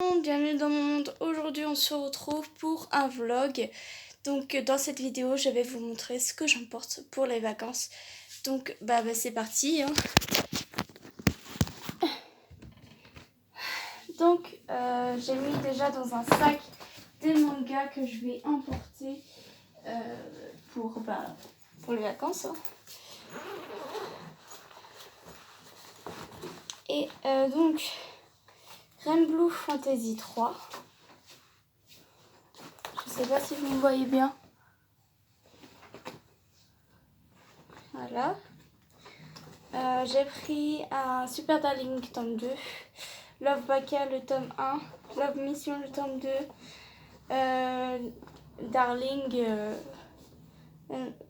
Bienvenue dans mon monde. Aujourd'hui on se retrouve pour un vlog. Donc dans cette vidéo je vais vous montrer ce que j'emporte pour les vacances. Donc c'est parti hein. Donc j'ai mis déjà dans un sac des mangas que je vais emporter pour les vacances hein. Et donc Granblue Fantasy 3. Je sais pas si vous me voyez bien. Voilà. J'ai pris un Super Darling tome 2, Love Baka le tome 1, Love Mission le tome 2, Darling,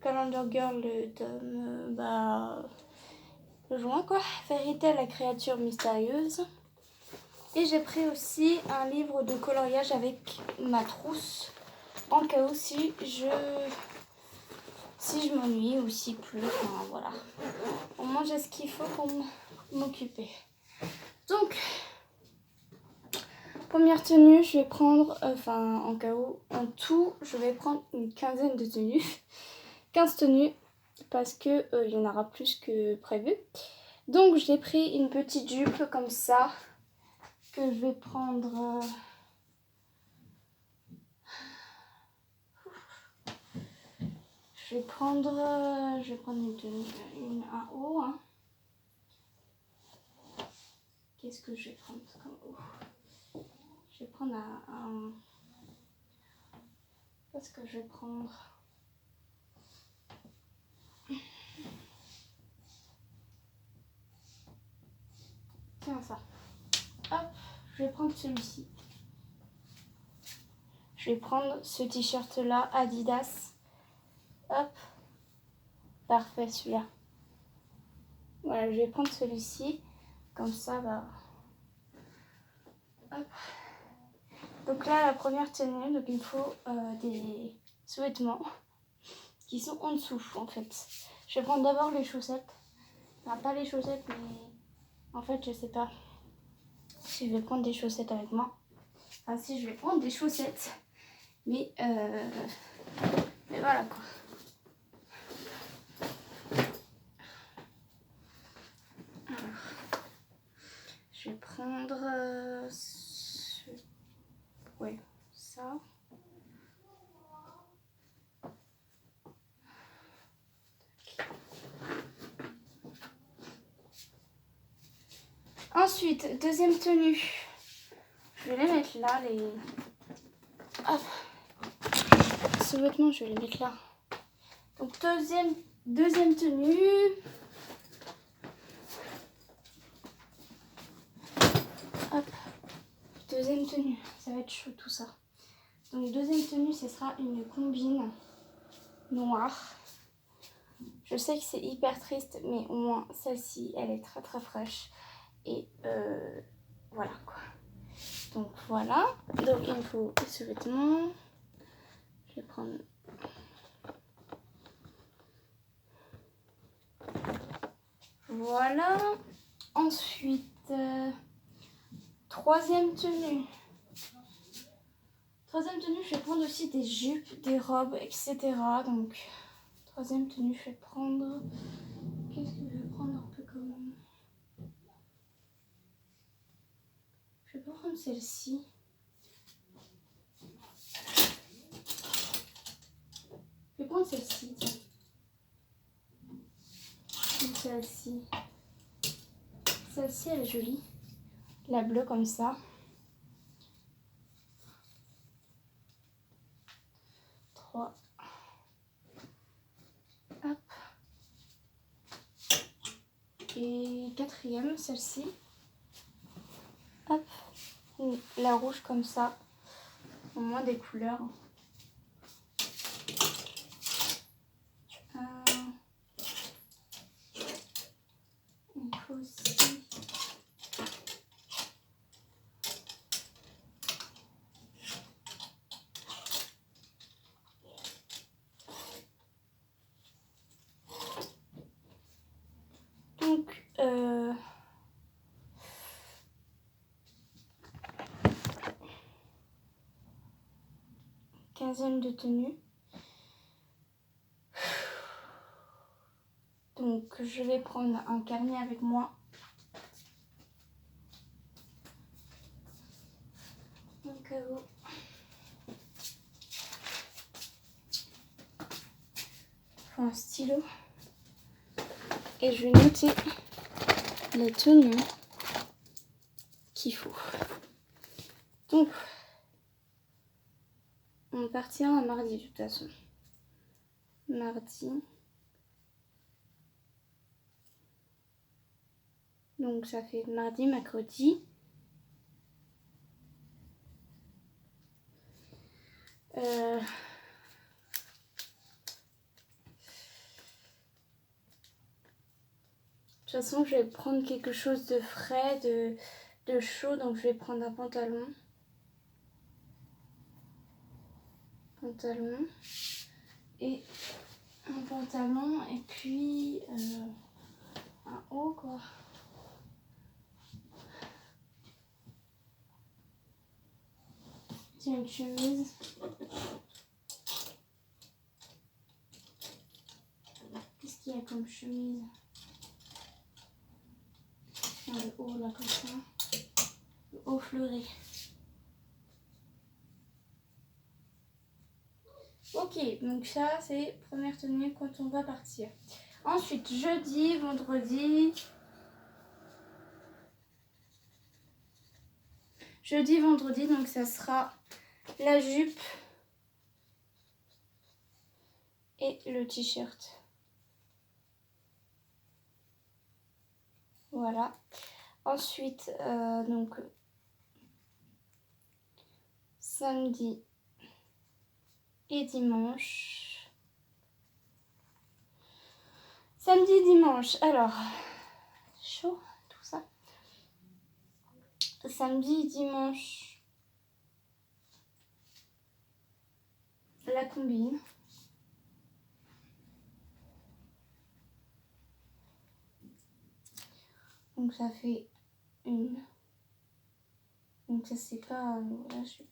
Calendar Girl le tome le juin quoi, Fairy Tail la créature mystérieuse. Et j'ai pris aussi un livre de coloriage avec ma trousse, en cas où si je m'ennuie ou si pleut, enfin voilà. Au moins j'ai ce qu'il faut pour m'occuper. Donc, première tenue, je vais prendre, en cas où, en tout, je vais prendre une quinzaine de tenues. 15 tenues, parce que il y en aura plus que prévu. Donc j'ai pris une petite jupe comme ça, que je vais prendre... Je vais prendre une tenue, un haut. Hein. Qu'est-ce que je vais prendre comme haut? Je vais prendre un... Qu'est-ce que je vais prendre? Tiens ça. Hop, je vais prendre celui-ci. Je vais prendre ce t-shirt là, Adidas. Hop. Parfait celui-là. Voilà, je vais prendre celui-ci. Comme ça, hop. Donc là, la première tenue, donc il me faut des sous-vêtements qui sont en dessous en fait. Je vais prendre d'abord les chaussettes. Enfin, pas les chaussettes, mais en fait, je sais pas si je vais prendre des chaussettes avec moi. Enfin, si je vais prendre des chaussettes. Mais voilà quoi. Alors, je vais prendre ça. Ensuite, deuxième tenue. Je vais les mettre là, les... Hop. Ce vêtement, je vais les mettre là. Donc, deuxième tenue. Hop. Deuxième tenue. Ça va être chaud tout ça. Donc, deuxième tenue, ce sera une combine noire. Je sais que c'est hyper triste, mais au moins, celle-ci, elle est très très fraîche. Et voilà quoi. Donc voilà. Donc il me faut ce vêtement. Je vais prendre... Voilà. Ensuite, troisième tenue. Troisième tenue, je vais prendre aussi des jupes, des robes, etc. Donc, troisième tenue, je vais prendre... Qu'est-ce que je vais prendre un peu comme... Je vais prendre celle-ci. Je vais prendre celle-ci. Celle-ci. Celle-ci, elle est jolie. La bleue comme ça. 3. Hop. Et quatrième, celle-ci. Hop. La rouge comme ça. Au moins des couleurs. Il faut aussi... Donc, quinzaine de tenues. Donc je vais prendre un carnet avec moi. Mon caveau. Un stylo. Et je vais noter les tenues qu'il faut. Donc, on partira un mardi de toute façon. Mardi. Donc ça fait mardi, mercredi. De toute façon, je vais prendre quelque chose de frais, de chaud. Donc je vais prendre un pantalon. Et un pantalon et puis un haut quoi. Tiens, une chemise. Qu'est-ce qu'il y a comme chemise? Tiens, le haut là comme ça. Le haut fleuri. Ok, donc ça c'est première tenue quand on va partir. Ensuite, jeudi, vendredi. Jeudi, vendredi, donc ça sera la jupe et le t-shirt. Voilà. Ensuite, donc samedi et dimanche. Samedi, dimanche. Alors, chaud tout ça. Samedi, dimanche, la combine. Donc ça fait une. Donc ça c'est pas la jupe.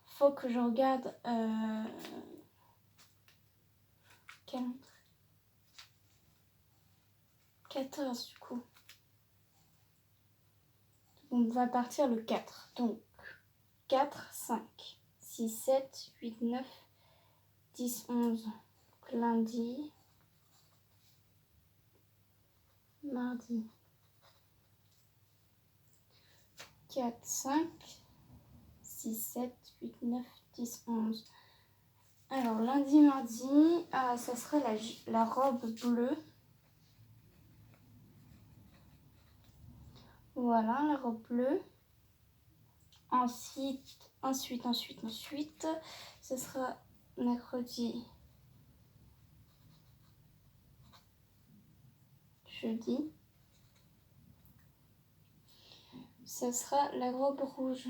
Faut que je regarde 14 du coup. On va partir le 4. Donc 4, 5, 6, 7, 8, 9, 10, 11. Donc, lundi, mardi. 4, 5, 6, 7, 8, 9, 10, 11. Alors lundi, mardi, ça sera la robe bleue. Voilà, la robe bleue. Ensuite, ce sera mercredi, jeudi. Ce sera la robe rouge.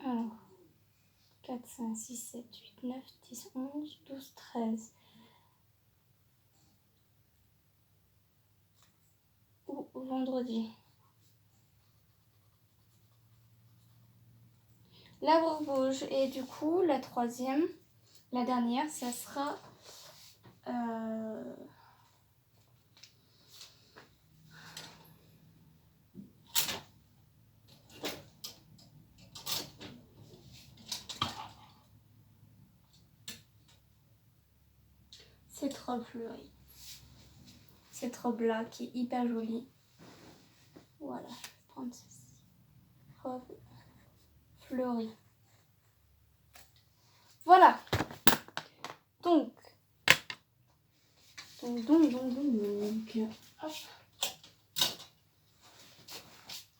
Alors, 4, 5, 6, 7, 8, 9, 10, 11, 12, 13. Ou vendredi. La robe rouge. Et du coup, la troisième, la dernière, ça sera... cette robe fleurie. Cette robe-là qui est hyper jolie. Voilà, je vais prendre celle-ci. Robe fleurie. Voilà. Donc, hop.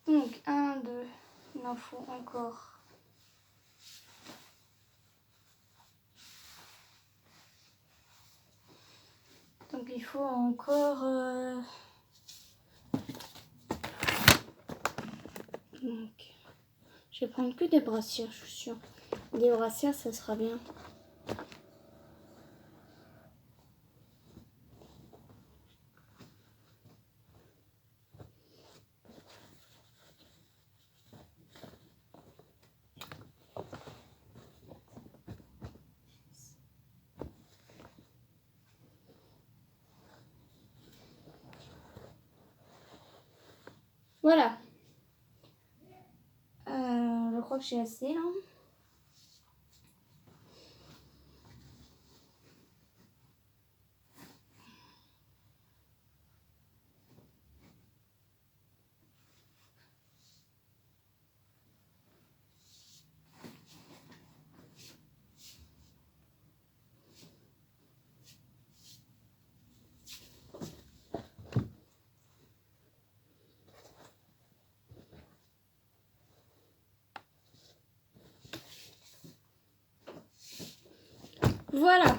Donc, 1, 2, il en faut encore. Donc, il faut encore... Donc, je vais prendre que des brassières, je suis sûre. Des brassières, ça sera bien. Voilà. Je crois que j'ai assez là. Voilà.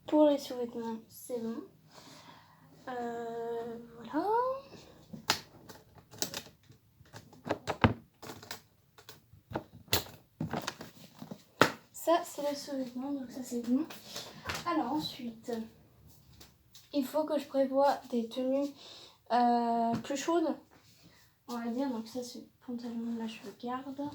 Pour les sous-vêtements, c'est bon. Voilà. Ça, c'est le sous-vêtement, donc ça, c'est bon. Alors ensuite, il faut que je prévoie des tenues plus chaudes, on va dire. Donc ça, ce pantalon là, je le garde.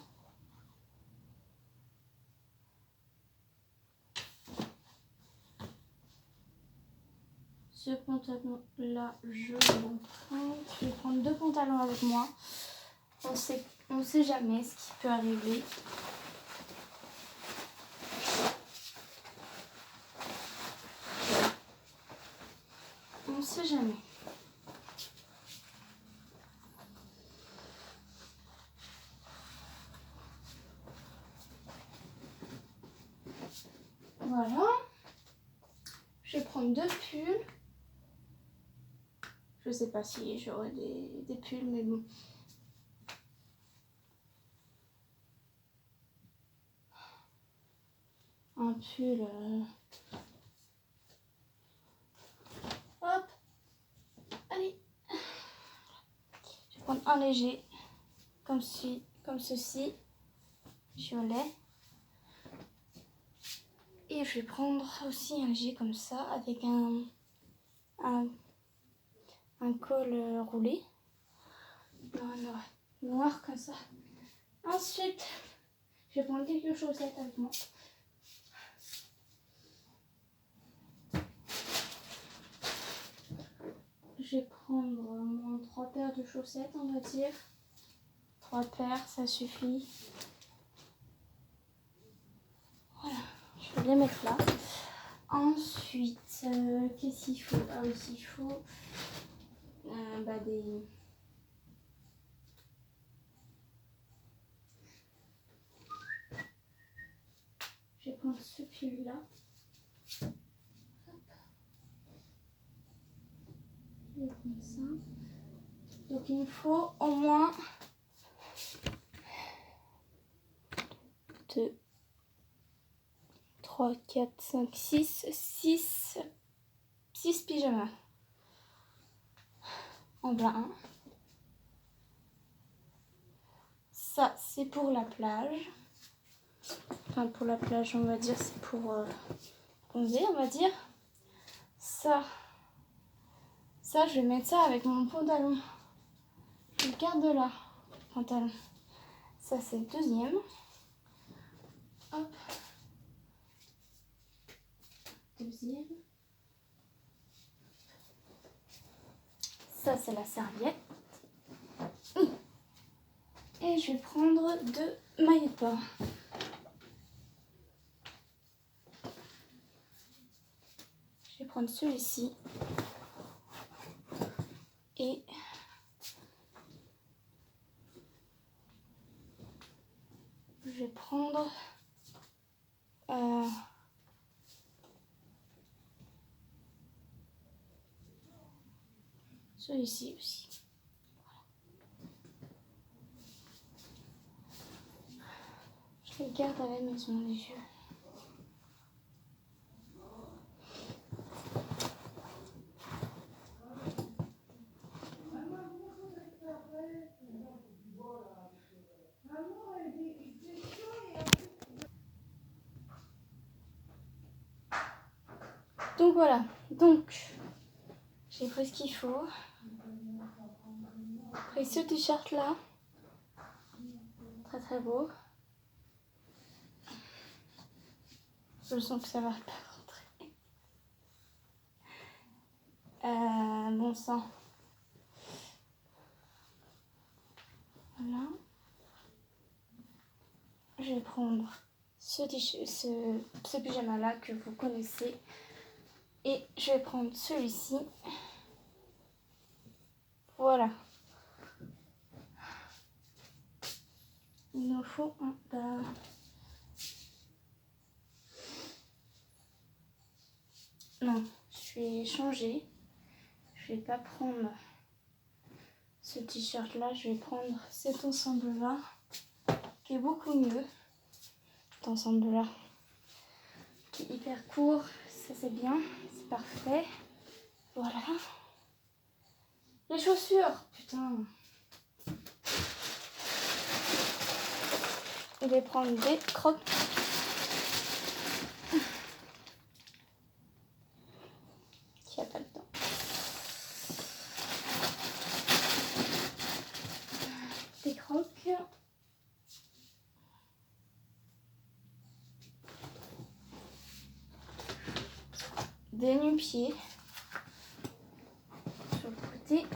Ce pantalon là, je vais en prendre. Je vais prendre 2 pantalons avec moi. On sait jamais ce qui peut arriver. On sait jamais. Voilà. Je vais prendre 2 pulls. Je sais pas si j'aurai des pulls, mais bon. Un pull. Hop. Allez. Je vais prendre un léger. Comme ceci. Violet. Et je vais prendre aussi un léger comme ça, avec un col roulé. Noir comme ça. Ensuite, je vais prendre quelques chaussettes avec moi. Je vais prendre au moins 3 paires de chaussettes, on va dire. 3 paires, ça suffit. Voilà, je vais les mettre là. Ensuite, qu'est-ce qu'il faut? Ah oui, il faut des... Je vais prendre ce pull-là. Je vais prendre ça. Donc il me faut au moins 2, 3, 4, 5, 6 pyjamas. En voilà un. Ça, c'est pour la plage. Enfin, pour la plage, on va dire, c'est pour bronzer, on va dire. Ça, je vais mettre ça avec mon pantalon. Je le garde là, pantalon. Ça, c'est le deuxième. Hop. Deuxième. Ça, c'est la serviette. Et je vais prendre 2 maillots de bain. Je vais prendre celui-ci. Et je vais prendre celui-ci aussi. Je les garde à la maison, les yeux. Donc voilà, donc j'ai pris ce qu'il faut. J'ai pris ce t-shirt là, très très beau. Je sens que ça va pas rentrer. Bon sang, vais prendre ce pyjama là que vous connaissez. Et je vais prendre celui-ci. Voilà. Il nous faut un bas. Non, je vais changer. Je vais pas prendre ce t-shirt là. Je vais prendre cet ensemble là. Qui est beaucoup mieux. Cet ensemble là. Qui est hyper court. Ça c'est bien. C'est parfait. Voilà. Les chaussures. Putain. Je vais prendre des crocs. Qui a pas le temps. Des crocs. Des nu-pieds. Sur le côté.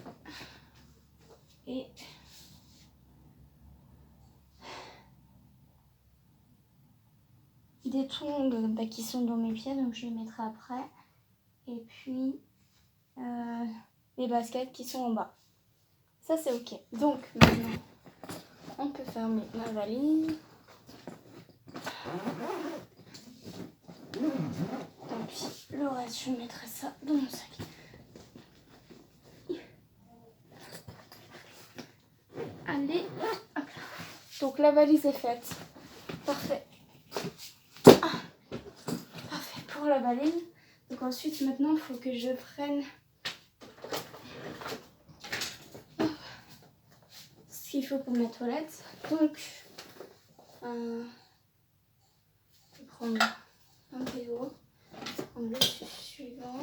Et des tongs qui sont dans mes pieds, donc je les mettrai après. Et puis les baskets qui sont en bas. Ça c'est ok. Donc maintenant, on peut fermer ma valise. Tant pis, le reste je mettrai ça dans mon sac. Allez, hop là. Donc la valise est faite. Parfait. Parfait pour la valise. Donc ensuite maintenant il faut que je prenne ce qu'il faut pour mes toilettes. Donc je vais prendre un déo. Je vais prendre le suivant.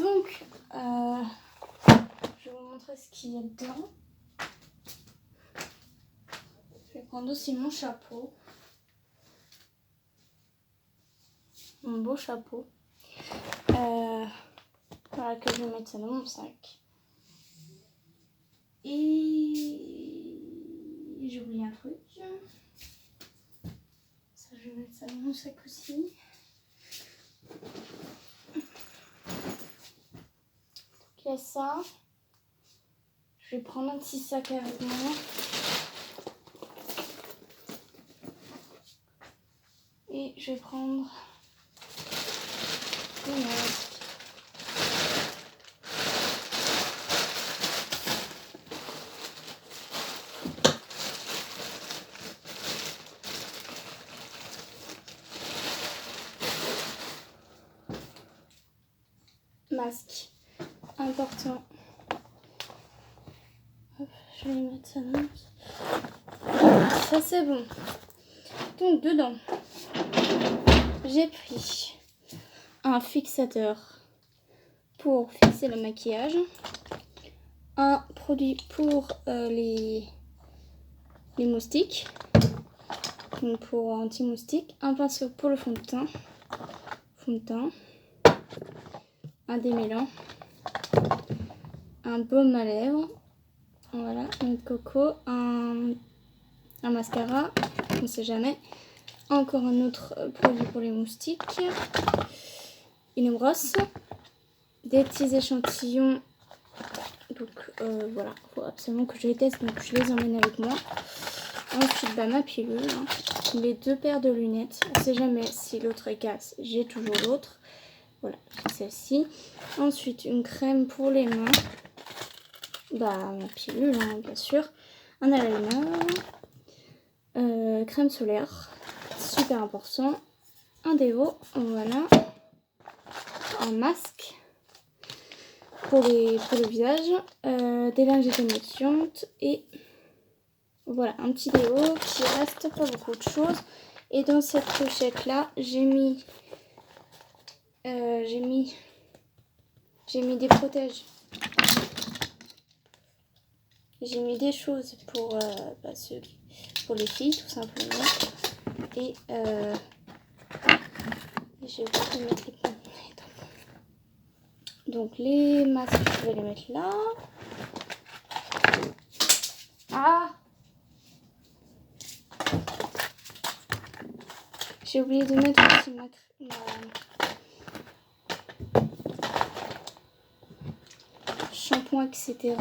Donc je vais vous montrer ce qu'il y a dedans. Je vais prendre aussi mon chapeau. Mon beau chapeau. Voilà, que je vais mettre ça dans mon sac. Et j'ai oublié un truc. Ça, je vais mettre ça dans mon sac aussi. Il y a ça. Je vais prendre un petit sac avec moi. Et je vais prendre des masques. masque. Important. Hop, je vais mettre ça là. Ça c'est bon. Donc dedans, j'ai pris un fixateur pour fixer le maquillage, un produit pour les moustiques, donc pour anti-moustiques, un pinceau pour le fond de teint, un démêlant, un baume à lèvres, voilà, une coco, un mascara, on ne sait jamais, encore un autre produit pour les moustiques, une brosse, des petits échantillons. Donc voilà, il faut absolument que je les teste, donc je les emmène avec moi. Ensuite, ma pilule, hein. Les 2 paires de lunettes. On ne sait jamais si l'autre est casse, j'ai toujours l'autre. Voilà, celle-ci. Ensuite, une crème pour les mains. Ma pilule, hein, bien sûr. Un eyeliner. Crème solaire. Super important. Un déo, voilà. Un masque pour le visage. Des lingettes démaquillantes. Et voilà, un petit déo qui reste pas beaucoup de choses. Et dans cette pochette là, j'ai mis des protèges. J'ai mis des choses pour pour les filles tout simplement. Et je vais mettre les points. Donc les masques, je vais les mettre là. Ah! J'ai oublié de mettre aussi ma shampoing, etc.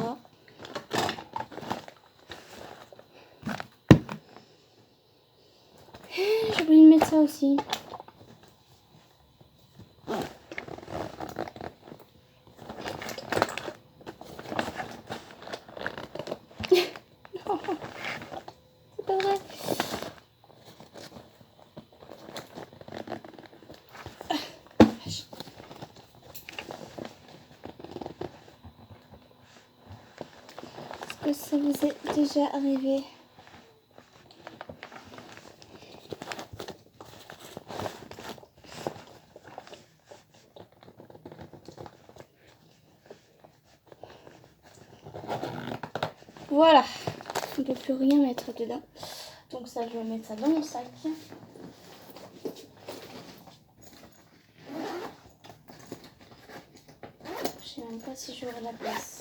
J'ai oublié de mettre ça aussi. Non, c'est pas vrai. Est-ce que ça vous est déjà arrivé? Voilà, on ne peut plus rien mettre dedans. Donc ça, je vais mettre ça dans mon sac. Je sais même pas si j'aurai la place.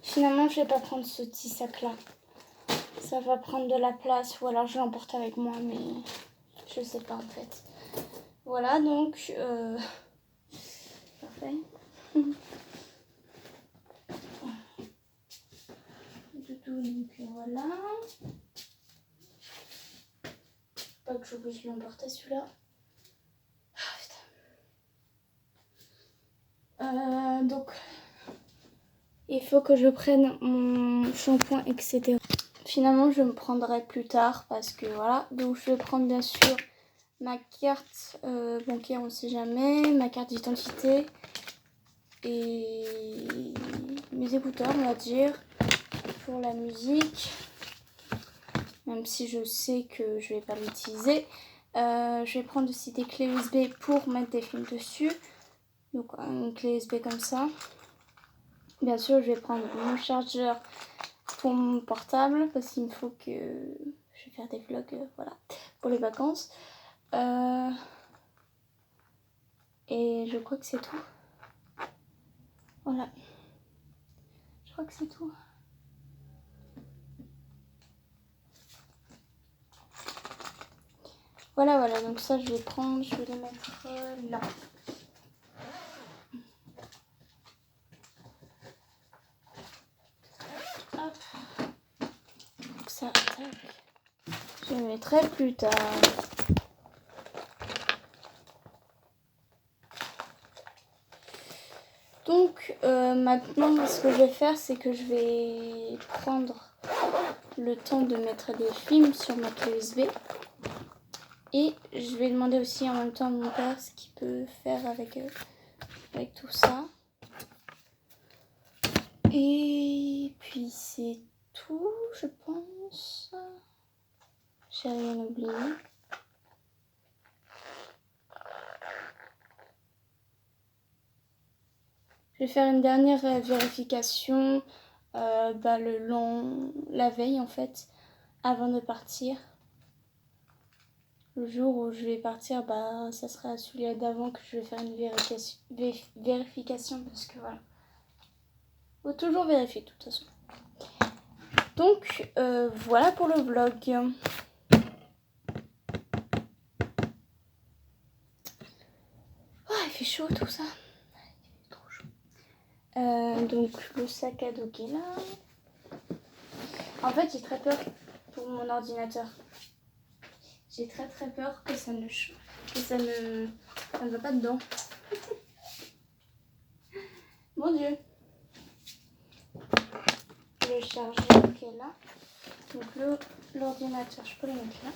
Finalement, je vais pas prendre ce petit sac là. Ça va prendre de la place ou alors je l'emporte avec moi, mais je sais pas en fait. Voilà, donc parfait. Donc voilà. Pas que j'oublie de l'emporter celui-là. Donc il faut que je prenne mon shampoing, etc. Finalement, je me prendrai plus tard parce que voilà. Donc je vais prendre bien sûr ma carte bancaire, on ne sait jamais, ma carte d'identité et mes écouteurs, on va dire, pour la musique. Même si je sais que je vais pas l'utiliser. Je vais prendre aussi des clés USB pour mettre des films dessus. Donc une clé USB comme ça. Bien sûr, je vais prendre mon chargeur pour mon portable parce qu'il me faut que je vais faire des vlogs, voilà, pour les vacances. Et je crois que c'est tout. Voilà. Je crois que c'est tout. Voilà, donc ça je vais prendre, je vais les mettre là. Hop. Donc ça, tac. Je vais mettre mettrai plus tard. Donc maintenant ce que je vais faire, c'est que je vais prendre le temps de mettre les films sur ma clé USB. Et je vais demander aussi en même temps à mon père ce qu'il peut faire avec tout ça. Et puis c'est tout, je pense. J'ai rien oublié. Je vais faire une dernière vérification la veille en fait, avant de partir. Le jour où je vais partir, ça sera celui d'avant que je vais faire une vérification parce que voilà. Faut toujours vérifier de toute façon. Donc voilà pour le vlog. Oh, il fait chaud tout ça. Il fait trop chaud. Donc le sac à dos qui est là. En fait j'ai très peur pour mon ordinateur. J'ai très peur que ça ne va pas dedans. Mon Dieu. Le chargeur qui est là. Donc l'ordinateur, je peux le mettre là.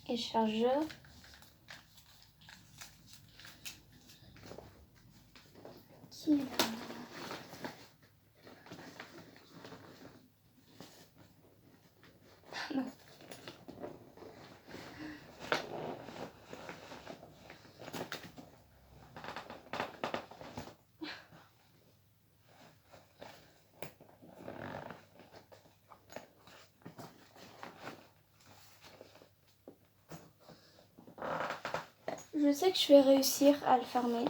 Et le chargeur. Qui est là. Non. Je sais que je vais réussir à le fermer,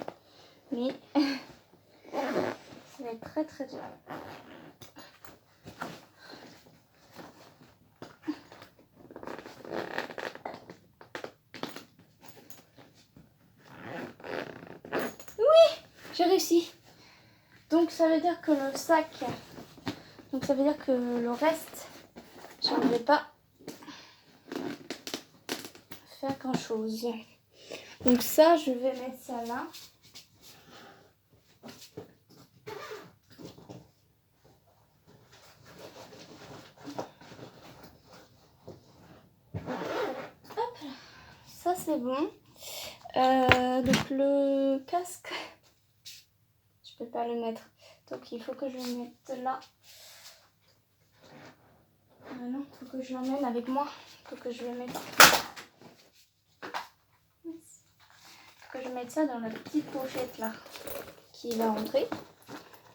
mais ça va être très dur. Oui, j'ai réussi. Donc ça veut dire que le sac, donc ça veut dire que le reste, je ne vais pas faire grand chose. Donc ça, je vais mettre ça là. Hop, ça c'est bon. Donc le casque, je peux pas le mettre. Donc il faut que je le mette là. Non, il faut que je l'emmène avec moi. Il faut que je le mette. Il faut que je mette ça dans la petite pochette là qui va rentrer.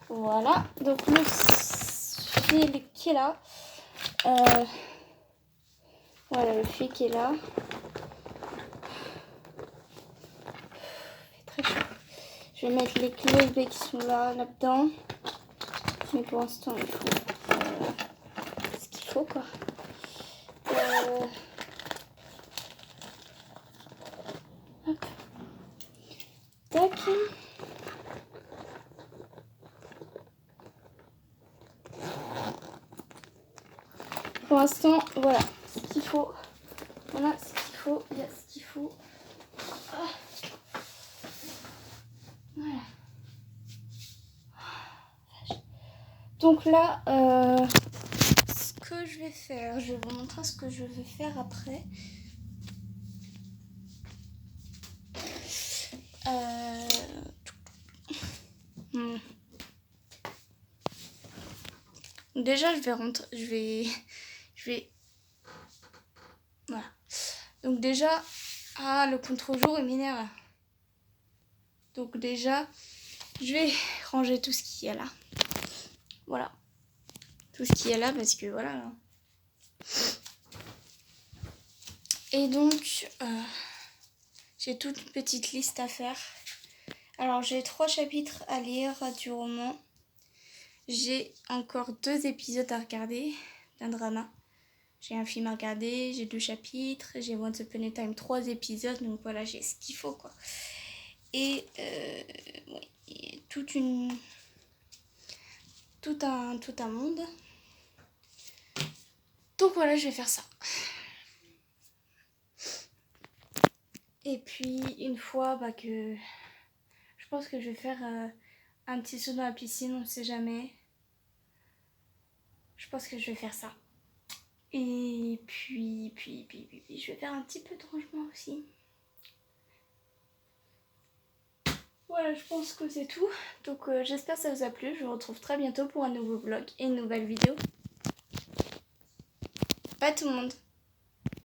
Voilà. Donc le fil qui est là. Voilà le fil qui est là. Très chaud. Je vais mettre les clés USB qui sont là-dedans. Mais pour l'instant, il faut ce qu'il faut quoi. Hop. Tac. Pour l'instant, voilà ce qu'il faut. Voilà ce qu'il faut. Il y a ce qu'il faut. Voilà. Donc là, ce que je vais faire, je vais vous montrer ce que je vais faire après. Déjà, je vais rentrer, je vais, voilà. Donc déjà, le contre-jour il m'énerve. Donc déjà, je vais ranger tout ce qu'il y a là. Voilà, tout ce qu'il y a là parce que voilà. Et donc, j'ai toute une petite liste à faire. Alors, j'ai 3 chapitres à lire du roman. J'ai encore 2 épisodes à regarder d'un drama. J'ai un film à regarder, j'ai 2 chapitres, j'ai Once Upon a Time 3 épisodes, donc voilà, j'ai ce qu'il faut quoi. Et ouais, tout un monde. Donc voilà, je vais faire ça. Et puis une fois que... Je pense que je vais faire un petit saut dans la piscine, on ne sait jamais. Je pense que je vais faire ça. Et puis, je vais faire un petit peu de rangement aussi. Voilà, je pense que c'est tout. Donc j'espère que ça vous a plu. Je vous retrouve très bientôt pour un nouveau vlog et une nouvelle vidéo. Bye tout le monde!